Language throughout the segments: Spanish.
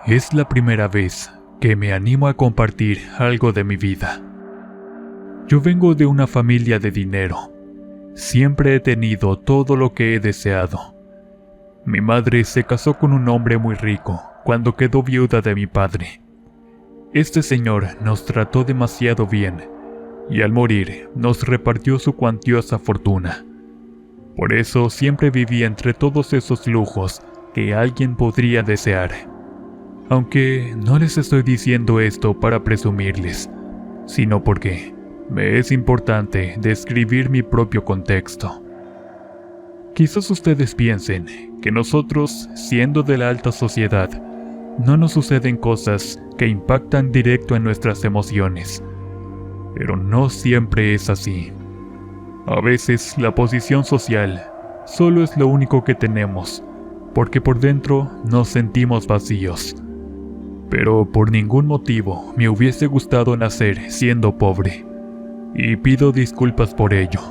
Es la primera vez que me animo a compartir algo de mi vida. Yo vengo de una familia de dinero. Siempre he tenido todo lo que he deseado. Mi madre se casó con un hombre muy rico cuando quedó viuda de mi padre. Este señor nos trató demasiado bien y al morir nos repartió su cuantiosa fortuna. Por eso siempre viví entre todos esos lujos que alguien podría desear. Aunque no les estoy diciendo esto para presumirles, sino porque me es importante describir mi propio contexto. Quizás ustedes piensen que nosotros, siendo de la alta sociedad, no nos suceden cosas que impactan directo en nuestras emociones. Pero no siempre es así. A veces la posición social solo es lo único que tenemos, porque por dentro nos sentimos vacíos. Pero por ningún motivo me hubiese gustado nacer siendo pobre, y pido disculpas por ello.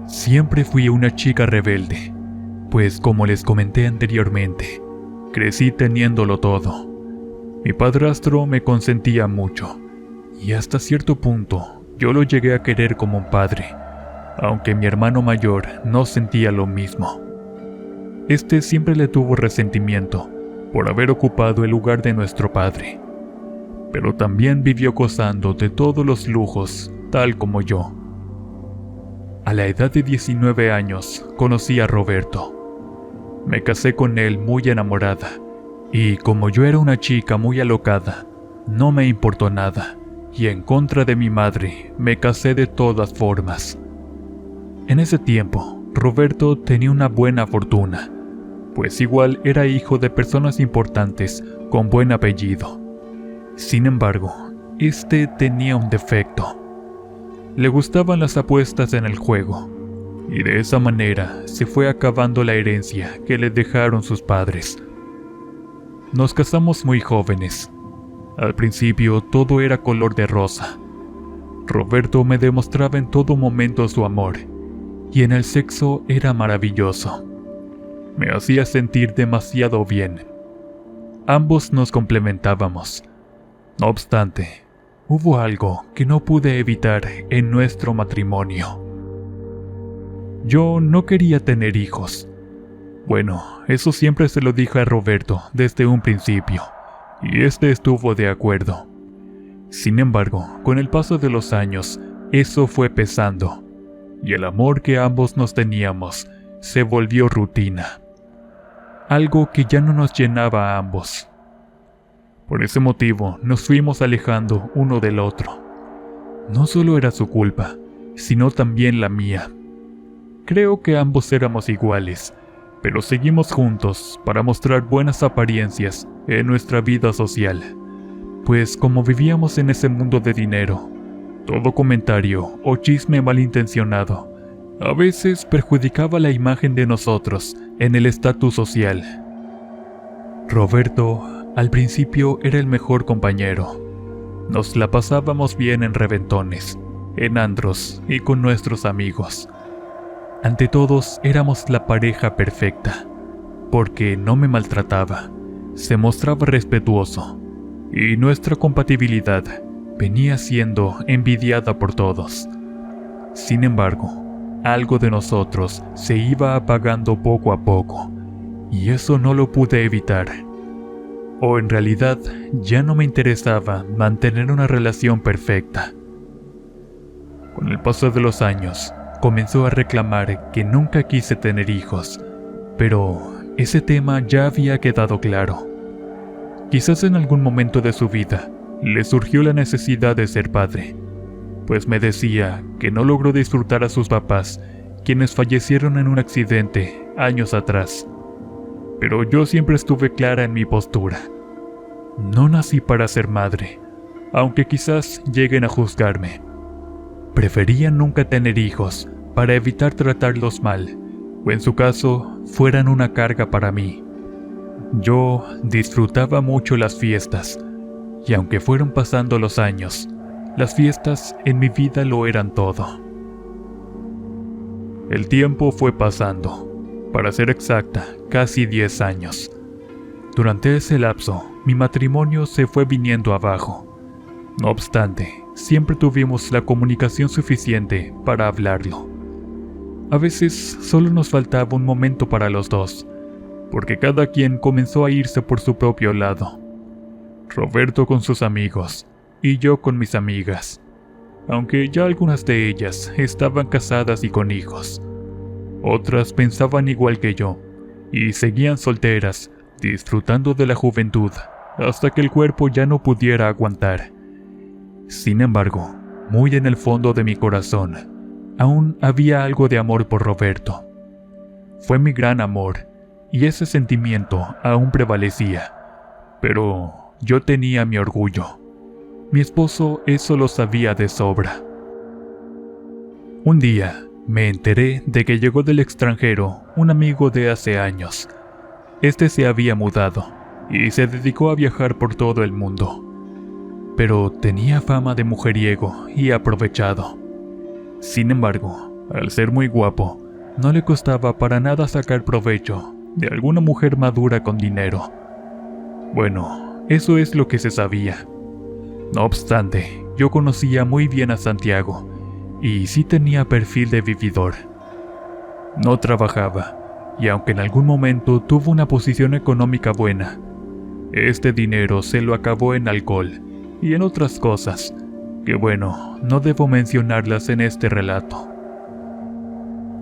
Siempre fui una chica rebelde, pues como les comenté anteriormente, crecí teniéndolo todo. Mi padrastro me consentía mucho, y hasta cierto punto yo lo llegué a querer como un padre, aunque mi hermano mayor no sentía lo mismo. Este siempre le tuvo resentimiento por haber ocupado el lugar de nuestro padre, pero también vivió gozando de todos los lujos, tal como yo. A la edad de 19 años conocí a Roberto. Me casé con él muy enamorada, y como yo era una chica muy alocada, no me importó nada, y en contra de mi madre me casé de todas formas. En ese tiempo, Roberto tenía una buena fortuna, pues igual era hijo de personas importantes con buen apellido. Sin embargo, este tenía un defecto. Le gustaban las apuestas en el juego, y de esa manera se fue acabando la herencia que le dejaron sus padres. Nos casamos muy jóvenes. Al principio todo era color de rosa. Roberto me demostraba en todo momento su amor, y en el sexo era maravilloso. Me hacía sentir demasiado bien. Ambos nos complementábamos. No obstante, hubo algo que no pude evitar en nuestro matrimonio. Yo no quería tener hijos. Bueno, eso siempre se lo dije a Roberto desde un principio, y este estuvo de acuerdo. Sin embargo, con el paso de los años, eso fue pesando, y el amor que ambos nos teníamos se volvió rutina. Algo que ya no nos llenaba a ambos. Por ese motivo nos fuimos alejando uno del otro. No solo era su culpa, sino también la mía. Creo que ambos éramos iguales, pero seguimos juntos para mostrar buenas apariencias en nuestra vida social. Pues como vivíamos en ese mundo de dinero, todo comentario o chisme malintencionado a veces perjudicaba la imagen de nosotros en el estatus social. Roberto al principio era el mejor compañero. Nos la pasábamos bien en reventones, en antros y con nuestros amigos. Ante todos éramos la pareja perfecta, porque no me maltrataba, se mostraba respetuoso, y nuestra compatibilidad venía siendo envidiada por todos. Sin embargo, algo de nosotros se iba apagando poco a poco, y eso no lo pude evitar. O en realidad, ya no me interesaba mantener una relación perfecta. Con el paso de los años, comenzó a reclamar que nunca quise tener hijos, pero ese tema ya había quedado claro. Quizás en algún momento de su vida le surgió la necesidad de ser padre, pues me decía que no logró disfrutar a sus papás, quienes fallecieron en un accidente años atrás. Pero yo siempre estuve clara en mi postura. No nací para ser madre, aunque quizás lleguen a juzgarme. Prefería nunca tener hijos para evitar tratarlos mal, o en su caso, fueran una carga para mí. Yo disfrutaba mucho las fiestas, y aunque fueron pasando los años, las fiestas en mi vida lo eran todo. El tiempo fue pasando, para ser exacta, casi 10 años. Durante ese lapso, mi matrimonio se fue viniendo abajo. No obstante, siempre tuvimos la comunicación suficiente para hablarlo. A veces solo nos faltaba un momento para los dos, porque cada quien comenzó a irse por su propio lado. Roberto con sus amigos y yo con mis amigas, aunque ya algunas de ellas estaban casadas y con hijos. Otras pensaban igual que yo y seguían solteras, disfrutando de la juventud hasta que el cuerpo ya no pudiera aguantar. Sin embargo, muy en el fondo de mi corazón, aún había algo de amor por Roberto. Fue mi gran amor, y ese sentimiento aún prevalecía. Pero yo tenía mi orgullo. Mi esposo eso lo sabía de sobra. Un día, me enteré de que llegó del extranjero un amigo de hace años. Este se había mudado, y se dedicó a viajar por todo el mundo. Pero tenía fama de mujeriego y aprovechado. Sin embargo, al ser muy guapo, no le costaba para nada sacar provecho de alguna mujer madura con dinero. Bueno, eso es lo que se sabía. No obstante, yo conocía muy bien a Santiago, y sí tenía perfil de vividor. No trabajaba, y aunque en algún momento tuvo una posición económica buena, este dinero se lo acabó en alcohol y en otras cosas, que bueno, no debo mencionarlas en este relato.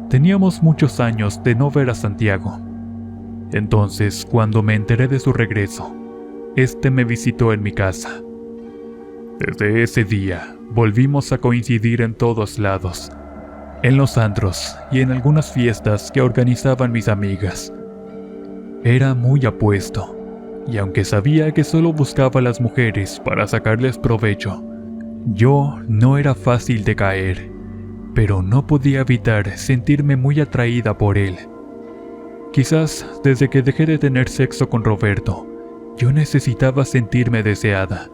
Teníamos muchos años de no ver a Santiago. Entonces, cuando me enteré de su regreso, este me visitó en mi casa. Desde ese día, volvimos a coincidir en todos lados, en los antros y en algunas fiestas que organizaban mis amigas. Era muy apuesto, y aunque sabía que solo buscaba a las mujeres para sacarles provecho, yo no era fácil de caer, pero no podía evitar sentirme muy atraída por él. Quizás desde que dejé de tener sexo con Roberto, yo necesitaba sentirme deseada.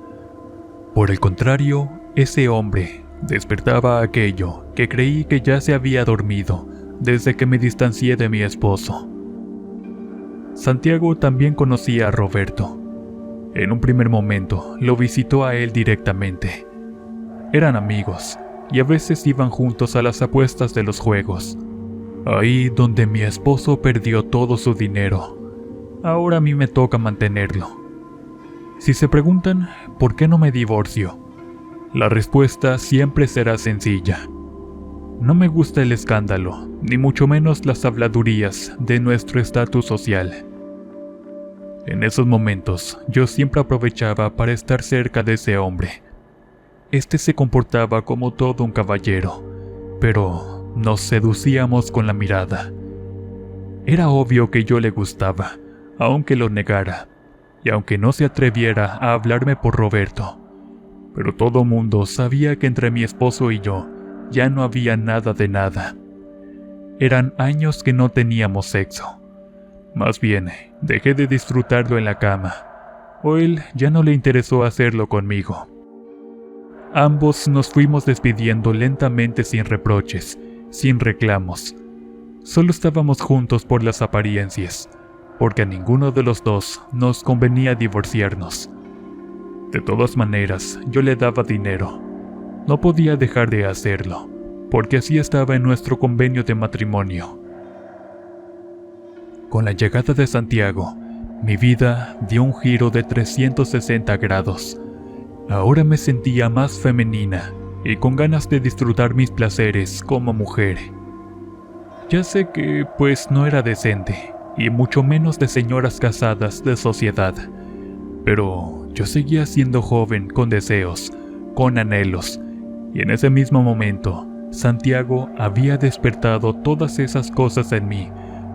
Por el contrario, ese hombre despertaba aquello que creí que ya se había dormido desde que me distancié de mi esposo. Santiago también conocía a Roberto. En un primer momento lo visitó a él directamente. Eran amigos y a veces iban juntos a las apuestas de los juegos. Ahí donde mi esposo perdió todo su dinero. Ahora a mí me toca mantenerlo. Si se preguntan por qué no me divorcio, la respuesta siempre será sencilla. No me gusta el escándalo, ni mucho menos las habladurías de nuestro estatus social. En esos momentos, yo siempre aprovechaba para estar cerca de ese hombre. Este se comportaba como todo un caballero, pero nos seducíamos con la mirada. Era obvio que yo le gustaba, aunque lo negara, y aunque no se atreviera a hablarme por Roberto. Pero todo mundo sabía que entre mi esposo y yo ya no había nada de nada. Eran años que no teníamos sexo. Más bien, dejé de disfrutarlo en la cama, o él ya no le interesó hacerlo conmigo. Ambos nos fuimos despidiendo lentamente sin reproches, sin reclamos. Solo estábamos juntos por las apariencias, porque a ninguno de los dos nos convenía divorciarnos. De todas maneras, yo le daba dinero. No podía dejar de hacerlo, porque así estaba en nuestro convenio de matrimonio. Con la llegada de Santiago, mi vida dio un giro de 360 grados. Ahora me sentía más femenina y con ganas de disfrutar mis placeres como mujer. Ya sé que pues no era decente, y mucho menos de señoras casadas de sociedad, pero yo seguía siendo joven con deseos, con anhelos, y en ese mismo momento, Santiago había despertado todas esas cosas en mí,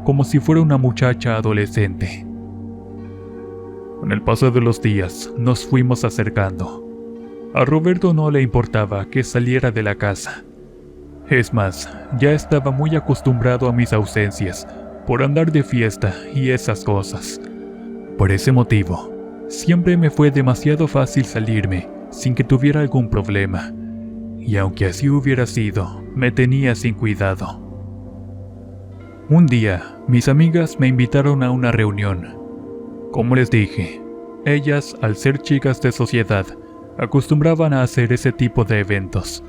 como si fuera una muchacha adolescente. Con el paso de los días, nos fuimos acercando. A Roberto no le importaba que saliera de la casa. Es más, ya estaba muy acostumbrado a mis ausencias, por andar de fiesta y esas cosas. Por ese motivo, siempre me fue demasiado fácil salirme sin que tuviera algún problema, y aunque así hubiera sido, me tenía sin cuidado. Un día, mis amigas me invitaron a una reunión. Como les dije, ellas, al ser chicas de sociedad, acostumbraban a hacer ese tipo de eventos.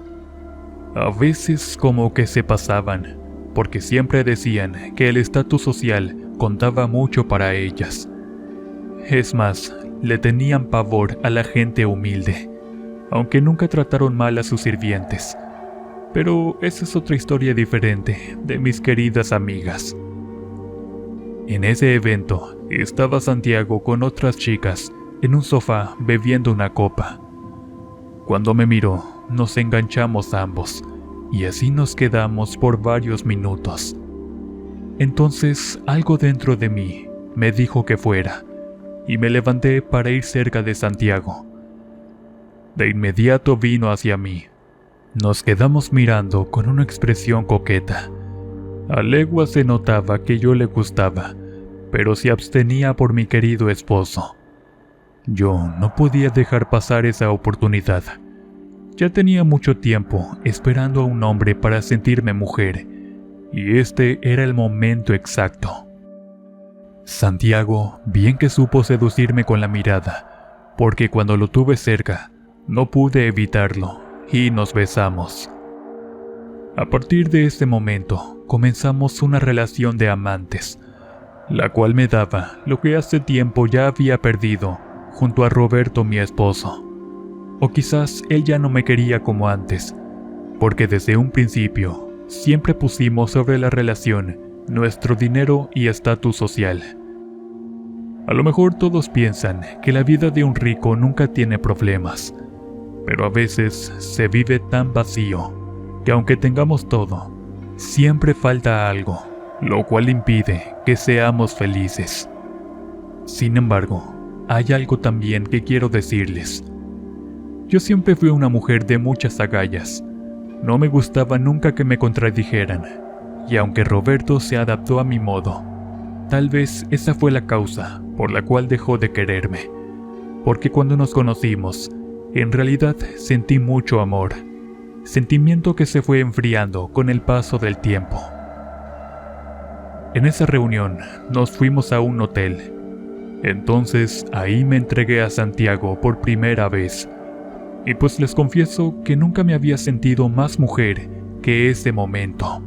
A veces como que se pasaban, porque siempre decían que el estatus social contaba mucho para ellas. Es más, le tenían pavor a la gente humilde, aunque nunca trataron mal a sus sirvientes. Pero esa es otra historia diferente de mis queridas amigas. En ese evento estaba Santiago con otras chicas en un sofá bebiendo una copa. Cuando me miró, nos enganchamos ambos y así nos quedamos por varios minutos. Entonces algo dentro de mí me dijo que fuera y me levanté para ir cerca de Santiago. De inmediato vino hacia mí. Nos quedamos mirando con una expresión coqueta. A leguas se notaba que yo le gustaba, pero se abstenía por mi querido esposo. Yo no podía dejar pasar esa oportunidad. Ya tenía mucho tiempo esperando a un hombre para sentirme mujer, y este era el momento exacto. Santiago bien que supo seducirme con la mirada, porque cuando lo tuve cerca, no pude evitarlo, y nos besamos. A partir de ese momento, comenzamos una relación de amantes, la cual me daba lo que hace tiempo ya había perdido junto a Roberto, mi esposo. O quizás él ya no me quería como antes, porque desde un principio siempre pusimos sobre la relación nuestro dinero y estatus social. A lo mejor todos piensan que la vida de un rico nunca tiene problemas, pero a veces se vive tan vacío que aunque tengamos todo, siempre falta algo, lo cual impide que seamos felices. Sin embargo, hay algo también que quiero decirles. Yo siempre fui una mujer de muchas agallas. No me gustaba nunca que me contradijeran, y aunque Roberto se adaptó a mi modo, tal vez esa fue la causa por la cual dejó de quererme, porque cuando nos conocimos, en realidad sentí mucho amor, sentimiento que se fue enfriando con el paso del tiempo. En esa reunión nos fuimos a un hotel. Entonces ahí me entregué a Santiago por primera vez, y pues les confieso que nunca me había sentido más mujer que ese momento.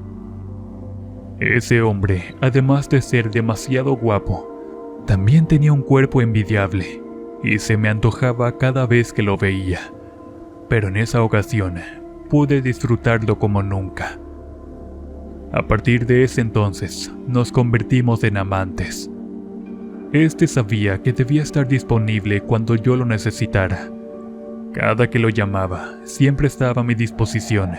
Ese hombre, además de ser demasiado guapo, también tenía un cuerpo envidiable, y se me antojaba cada vez que lo veía. Pero en esa ocasión, pude disfrutarlo como nunca. A partir de ese entonces, nos convertimos en amantes. Este sabía que debía estar disponible cuando yo lo necesitara. Cada que lo llamaba, siempre estaba a mi disposición,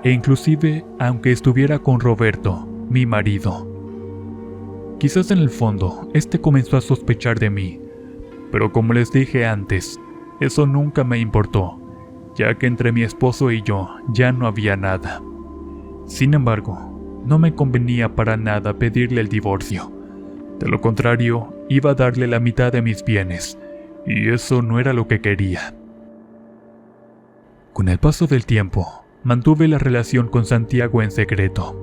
e inclusive aunque estuviera con Roberto, mi marido. Quizás en el fondo, este comenzó a sospechar de mí, pero como les dije antes, eso nunca me importó, ya que entre mi esposo y yo ya no había nada. Sin embargo, no me convenía para nada pedirle el divorcio. De lo contrario, iba a darle la mitad de mis bienes, y eso no era lo que quería. Con el paso del tiempo, mantuve la relación con Santiago en secreto.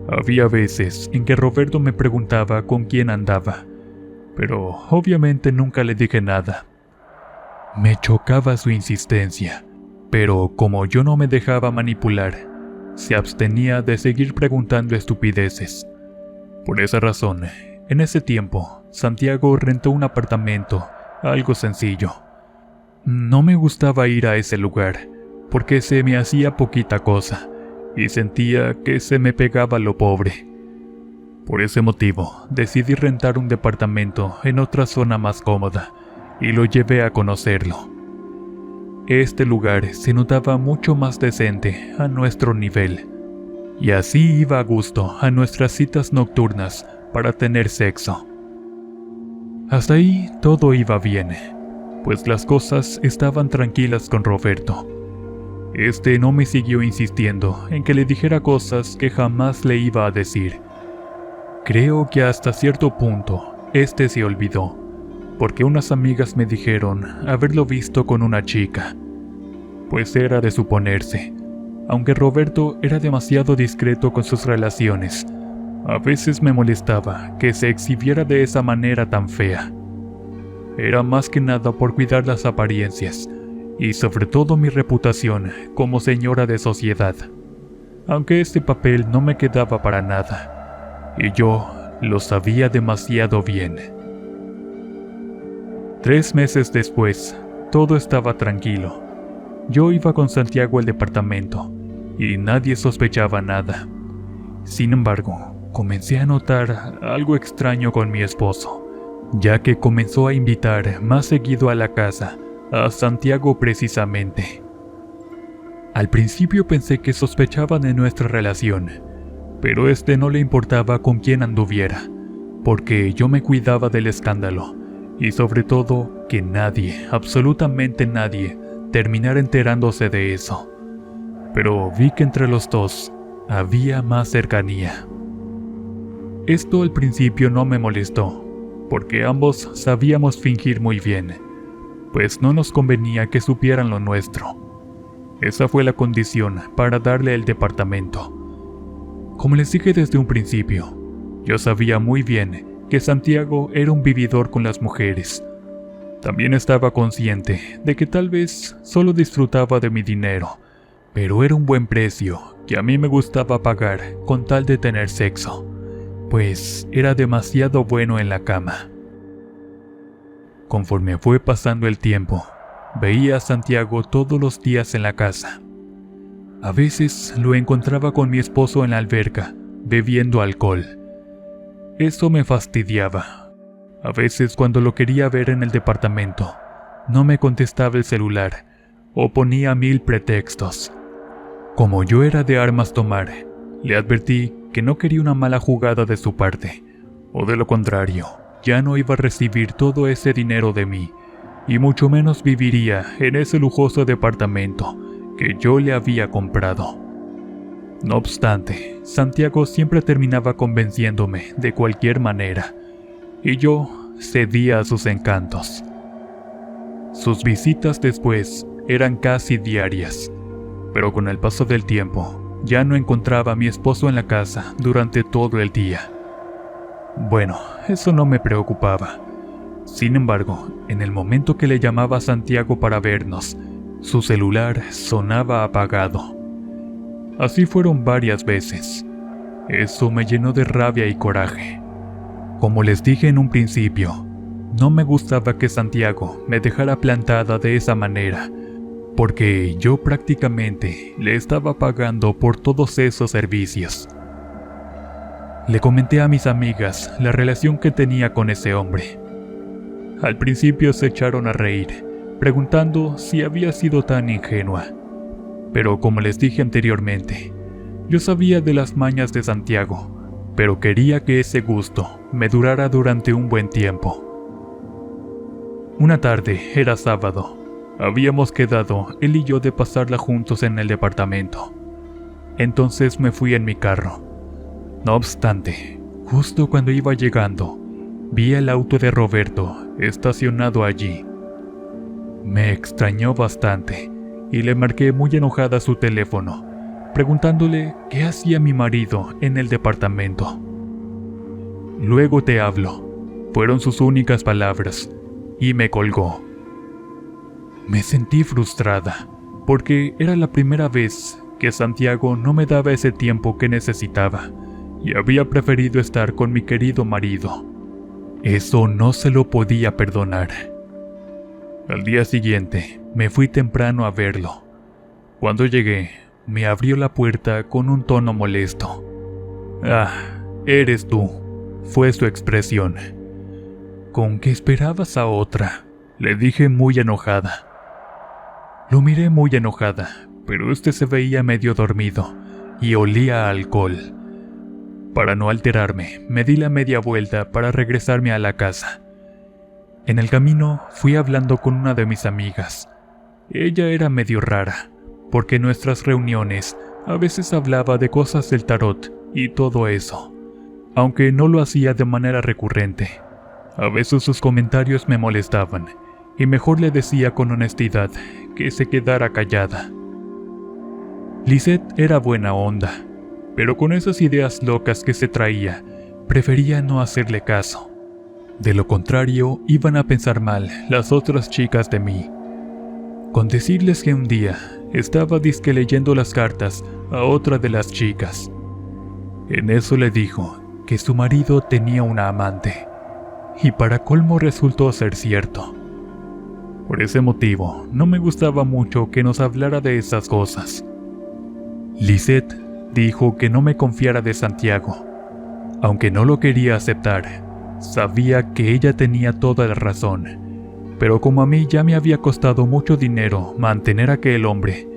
Había veces en que Roberto me preguntaba con quién andaba, pero obviamente nunca le dije nada. Me chocaba su insistencia, pero como yo no me dejaba manipular, se abstenía de seguir preguntando estupideces. Por esa razón, en ese tiempo, Santiago rentó un apartamento, algo sencillo. No me gustaba ir a ese lugar, porque se me hacía poquita cosa, y sentía que se me pegaba lo pobre. Por ese motivo, decidí rentar un departamento en otra zona más cómoda, y lo llevé a conocerlo. Este lugar se notaba mucho más decente a nuestro nivel, y así iba a gusto a nuestras citas nocturnas para tener sexo. Hasta ahí todo iba bien, pues las cosas estaban tranquilas con Roberto. Este no me siguió insistiendo en que le dijera cosas que jamás le iba a decir. Creo que hasta cierto punto, este se olvidó, porque unas amigas me dijeron haberlo visto con una chica. Pues era de suponerse, aunque Roberto era demasiado discreto con sus relaciones. A veces me molestaba que se exhibiera de esa manera tan fea. era más que nada por cuidar las apariencias y sobre todo mi reputación como señora de sociedad, aunque este papel no me quedaba para nada, y yo lo sabía demasiado bien. 3 meses después, todo estaba tranquilo. Yo iba con Santiago al departamento, y nadie sospechaba nada. Sin embargo, comencé a notar algo extraño con mi esposo, ya que comenzó a invitar más seguido a la casa, a Santiago precisamente. Al principio pensé que sospechaba de nuestra relación, pero no le importaba con quién anduviera, porque yo me cuidaba del escándalo, y sobre todo que nadie, absolutamente nadie, terminara enterándose de eso. Pero vi que entre los dos había más cercanía. Esto al principio no me molestó, porque ambos sabíamos fingir muy bien, pues no nos convenía que supieran lo nuestro. Esa fue la condición para darle el departamento. Como les dije desde un principio, yo sabía muy bien que Santiago era un vividor con las mujeres. También estaba consciente de que tal vez solo disfrutaba de mi dinero, pero era un buen precio que a mí me gustaba pagar con tal de tener sexo, pues era demasiado bueno en la cama. Conforme fue pasando el tiempo, veía a Santiago todos los días en la casa. A veces lo encontraba con mi esposo en la alberca, bebiendo alcohol. Eso me fastidiaba. A veces cuando lo quería ver en el departamento, no me contestaba el celular o ponía 1000 pretextos. Como yo era de armas tomar, le advertí que no quería una mala jugada de su parte, o de lo contrario, ya no iba a recibir todo ese dinero de mí, y mucho menos viviría en ese lujoso departamento que yo le había comprado. No obstante, Santiago siempre terminaba convenciéndome de cualquier manera, y yo cedía a sus encantos. Sus visitas después eran casi diarias, pero con el paso del tiempo, ya no encontraba a mi esposo en la casa durante todo el día. Bueno, eso no me preocupaba. Sin embargo, en el momento que le llamaba a Santiago para vernos, su celular sonaba apagado. Así fueron varias veces. Eso me llenó de rabia y coraje. Como les dije en un principio, no me gustaba que Santiago me dejara plantada de esa manera, porque yo prácticamente le estaba pagando por todos esos servicios. Le comenté a mis amigas la relación que tenía con ese hombre. Al principio se echaron a reír, preguntando si había sido tan ingenua. Pero como les dije anteriormente, yo sabía de las mañas de Santiago, pero quería que ese gusto me durara durante un buen tiempo. Una tarde, era sábado, habíamos quedado él y yo de pasarla juntos en el departamento. Entonces me fui en mi carro. No obstante, justo cuando iba llegando, vi el auto de Roberto estacionado allí. Me extrañó bastante y le marqué muy enojada su teléfono, preguntándole qué hacía mi marido en el departamento. «Luego te hablo», fueron sus únicas palabras, y me colgó. Me sentí frustrada, porque era la primera vez que Santiago no me daba ese tiempo que necesitaba, y había preferido estar con mi querido marido. Eso no se lo podía perdonar. Al día siguiente, me fui temprano a verlo. Cuando llegué, me abrió la puerta con un tono molesto. «Ah, eres tú», fue su expresión. «¿Con qué esperabas a otra?», le dije muy enojada. Lo miré muy enojada, pero se veía medio dormido y olía a alcohol. Para no alterarme, me di la media vuelta para regresarme a la casa. En el camino fui hablando con una de mis amigas. Ella era medio rara, porque en nuestras reuniones a veces hablaba de cosas del tarot y todo eso, aunque no lo hacía de manera recurrente. A veces sus comentarios me molestaban, y mejor le decía con honestidad que se quedara callada. Lisette era buena onda, pero con esas ideas locas que se traía, prefería no hacerle caso. De lo contrario, iban a pensar mal las otras chicas de mí. Con decirles que un día estaba disque leyendo las cartas a otra de las chicas. En eso le dijo que su marido tenía una amante, y para colmo resultó ser cierto. Por ese motivo, no me gustaba mucho que nos hablara de esas cosas. Lisette dijo que no me confiara de Santiago, aunque no lo quería aceptar. Sabía que ella tenía toda la razón, pero como a mí ya me había costado mucho dinero mantener a aquel hombre,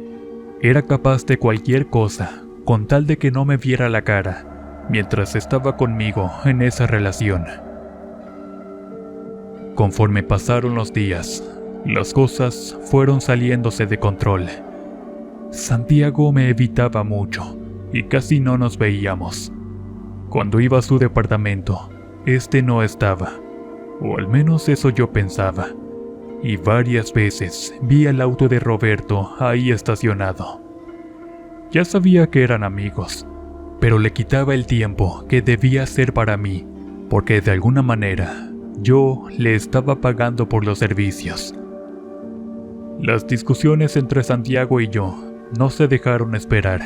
era capaz de cualquier cosa con tal de que no me viera la cara mientras estaba conmigo en esa relación. Conforme pasaron los días, las cosas fueron saliéndose de control. Santiago me evitaba mucho y casi no nos veíamos. Cuando iba a su departamento, este no estaba, o al menos eso yo pensaba, y varias veces vi el auto de Roberto ahí estacionado. Ya sabía que eran amigos, pero le quitaba el tiempo que debía ser para mí, porque de alguna manera yo le estaba pagando por los servicios. Las discusiones entre Santiago y yo no se dejaron esperar.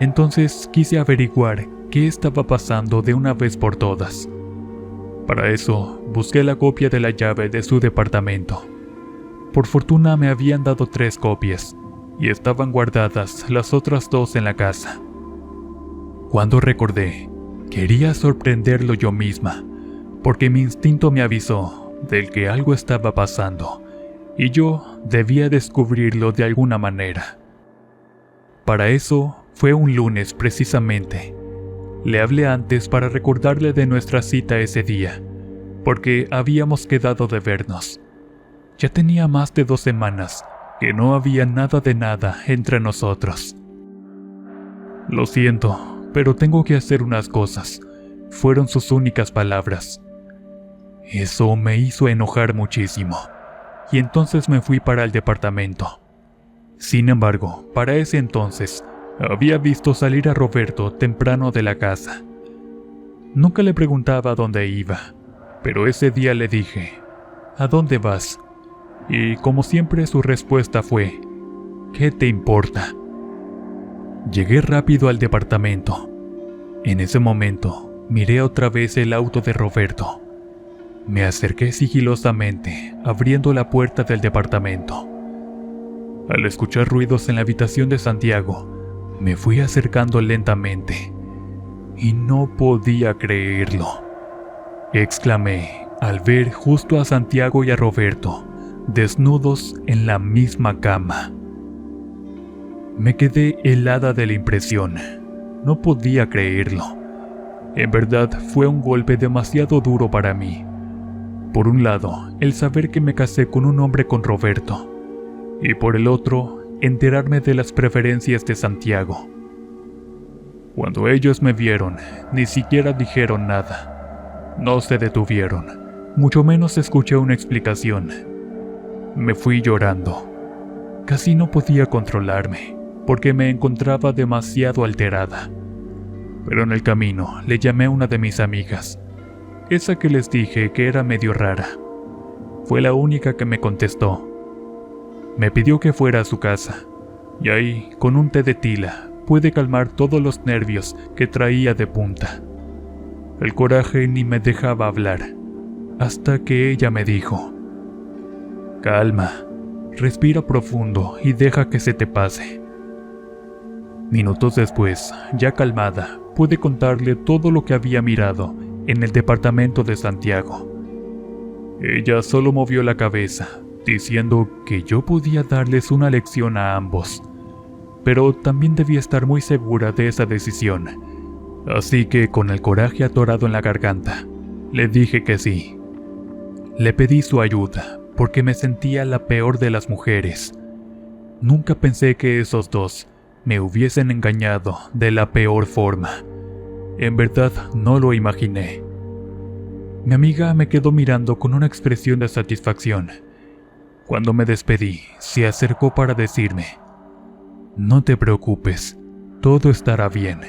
Entonces quise averiguar qué estaba pasando de una vez por todas. Para eso, busqué la copia de la llave de su departamento. Por fortuna me habían dado 3 copias, y estaban guardadas las otras 2 en la casa. Cuando recordé, quería sorprenderlo yo misma, porque mi instinto me avisó del que algo estaba pasando, y yo debía descubrirlo de alguna manera. Para eso, fue un lunes precisamente. Le hablé antes para recordarle de nuestra cita ese día, porque habíamos quedado de vernos. Ya tenía más de 2 semanas que no había nada de nada entre nosotros. Lo siento, pero tengo que hacer unas cosas, fueron sus únicas palabras. Eso me hizo enojar muchísimo, y entonces me fui para el departamento. Sin embargo, para ese entonces, había visto salir a Roberto temprano de la casa. Nunca le preguntaba a dónde iba, pero ese día le dije, ¿a dónde vas? Y como siempre su respuesta fue, ¿qué te importa? Llegué rápido al departamento. En ese momento, miré otra vez el auto de Roberto. Me acerqué sigilosamente, abriendo la puerta del departamento. Al escuchar ruidos en la habitación de Santiago, me fui acercando lentamente, y no podía creerlo. Exclamé al ver justo a Santiago y a Roberto, desnudos en la misma cama. Me quedé helada de la impresión. No podía creerlo. En verdad fue un golpe demasiado duro para mí. Por un lado, el saber que me casé con un hombre con Roberto, y por el otro, enterarme de las preferencias de Santiago. Cuando ellos me vieron, ni siquiera dijeron nada. No se detuvieron, mucho menos escuché una explicación. Me fui llorando. Casi no podía controlarme, porque me encontraba demasiado alterada. Pero en el camino le llamé a una de mis amigas, esa que les dije que era medio rara. Fue la única que me contestó. Me pidió que fuera a su casa, y ahí, con un té de tila, pude calmar todos los nervios que traía de punta. El coraje ni me dejaba hablar, hasta que ella me dijo, «Calma, respira profundo y deja que se te pase». Minutos después, ya calmada, pude contarle todo lo que había mirado en el departamento de Santiago. Ella solo movió la cabeza, diciendo que yo podía darles una lección a ambos, pero también debía estar muy segura de esa decisión. Así que, con el coraje atorado en la garganta, le dije que sí. Le pedí su ayuda, porque me sentía la peor de las mujeres. Nunca pensé que esos dos me hubiesen engañado de la peor forma. En verdad, no lo imaginé. Mi amiga me quedó mirando con una expresión de satisfacción. Cuando me despedí, se acercó para decirme, «No te preocupes, todo estará bien».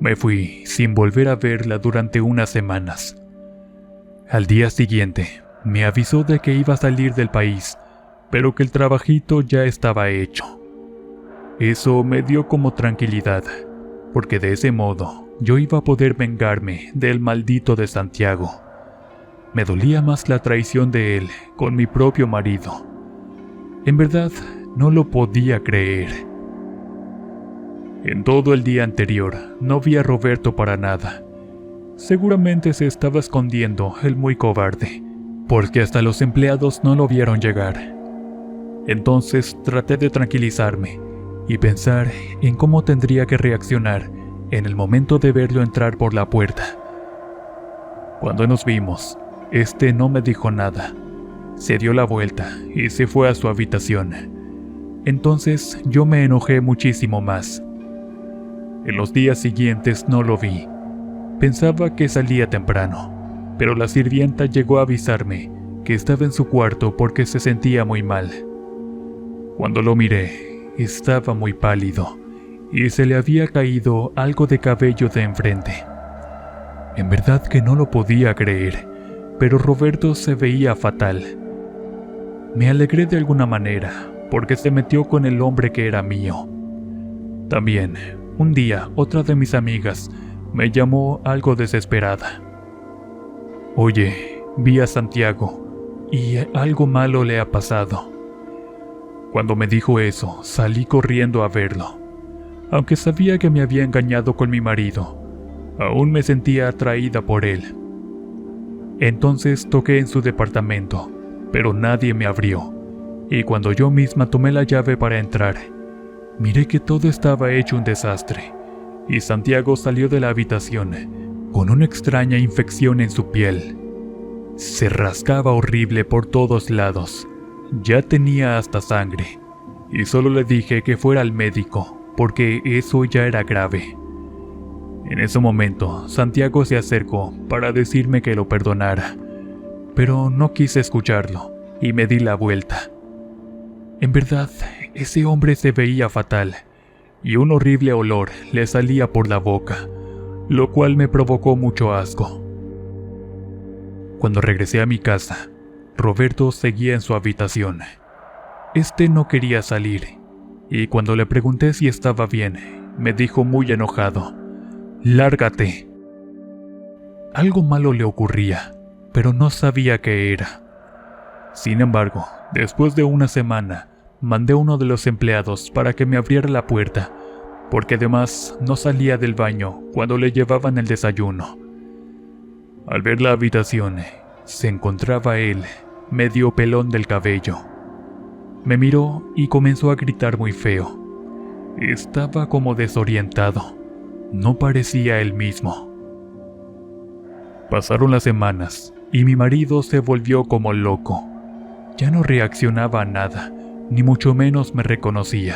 Me fui sin volver a verla durante unas semanas. Al día siguiente, me avisó de que iba a salir del país, pero que el trabajito ya estaba hecho. Eso me dio como tranquilidad, porque de ese modo yo iba a poder vengarme del maldito de Santiago. Me dolía más la traición de él con mi propio marido. En verdad, no lo podía creer. En todo el día anterior no vi a Roberto para nada. Seguramente se estaba escondiendo el muy cobarde, porque hasta los empleados no lo vieron llegar. Entonces traté de tranquilizarme y pensar en cómo tendría que reaccionar en el momento de verlo entrar por la puerta. Cuando nos vimos, no me dijo nada. Se dio la vuelta y se fue a su habitación. Entonces yo me enojé muchísimo más. En los días siguientes no lo vi. Pensaba que salía temprano, pero la sirvienta llegó a avisarme que estaba en su cuarto porque se sentía muy mal. Cuando lo miré, estaba muy pálido y se le había caído algo de cabello de enfrente. En verdad que no lo podía creer, pero Roberto se veía fatal. Me alegré de alguna manera porque se metió con el hombre que era mío. También, un día, otra de mis amigas me llamó algo desesperada. Oye, vi a Santiago y algo malo le ha pasado. Cuando me dijo eso, salí corriendo a verlo. Aunque sabía que me había engañado con mi marido, aún me sentía atraída por él. Entonces toqué en su departamento, pero nadie me abrió, y cuando yo misma tomé la llave para entrar, miré que todo estaba hecho un desastre, y Santiago salió de la habitación con una extraña infección en su piel. Se rascaba horrible por todos lados. Ya tenía hasta sangre, y solo le dije que fuera al médico, porque eso ya era grave. En ese momento, Santiago se acercó para decirme que lo perdonara, pero no quise escucharlo, y me di la vuelta. En verdad, ese hombre se veía fatal, y un horrible olor le salía por la boca, lo cual me provocó mucho asco. Cuando regresé a mi casa, Roberto seguía en su habitación. No quería salir, y cuando le pregunté si estaba bien, me dijo muy enojado: «Lárgate». Algo malo le ocurría, pero no sabía qué era. Sin embargo, después de una semana, mandé a uno de los empleados para que me abriera la puerta, porque además no salía del baño cuando le llevaban el desayuno. Al ver la habitación, se encontraba él, medio pelón del cabello. Me miró y comenzó a gritar muy feo. Estaba como desorientado. No parecía él mismo. Pasaron las semanas y mi marido se volvió como loco. Ya no reaccionaba a nada, ni mucho menos me reconocía.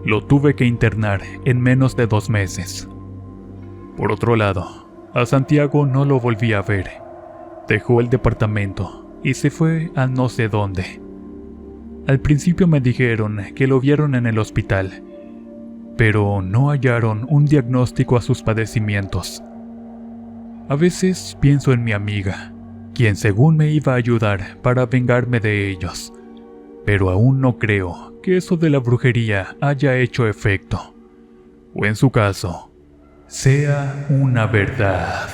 Lo tuve que internar en menos de 2 meses. Por otro lado, a Santiago no lo volví a ver. Dejó el departamento y se fue a no sé dónde. Al principio me dijeron que lo vieron en el hospital, pero no hallaron un diagnóstico a sus padecimientos. A veces pienso en mi amiga, quien según me iba a ayudar para vengarme de ellos, pero aún no creo que eso de la brujería haya hecho efecto, o en su caso, sea una verdad.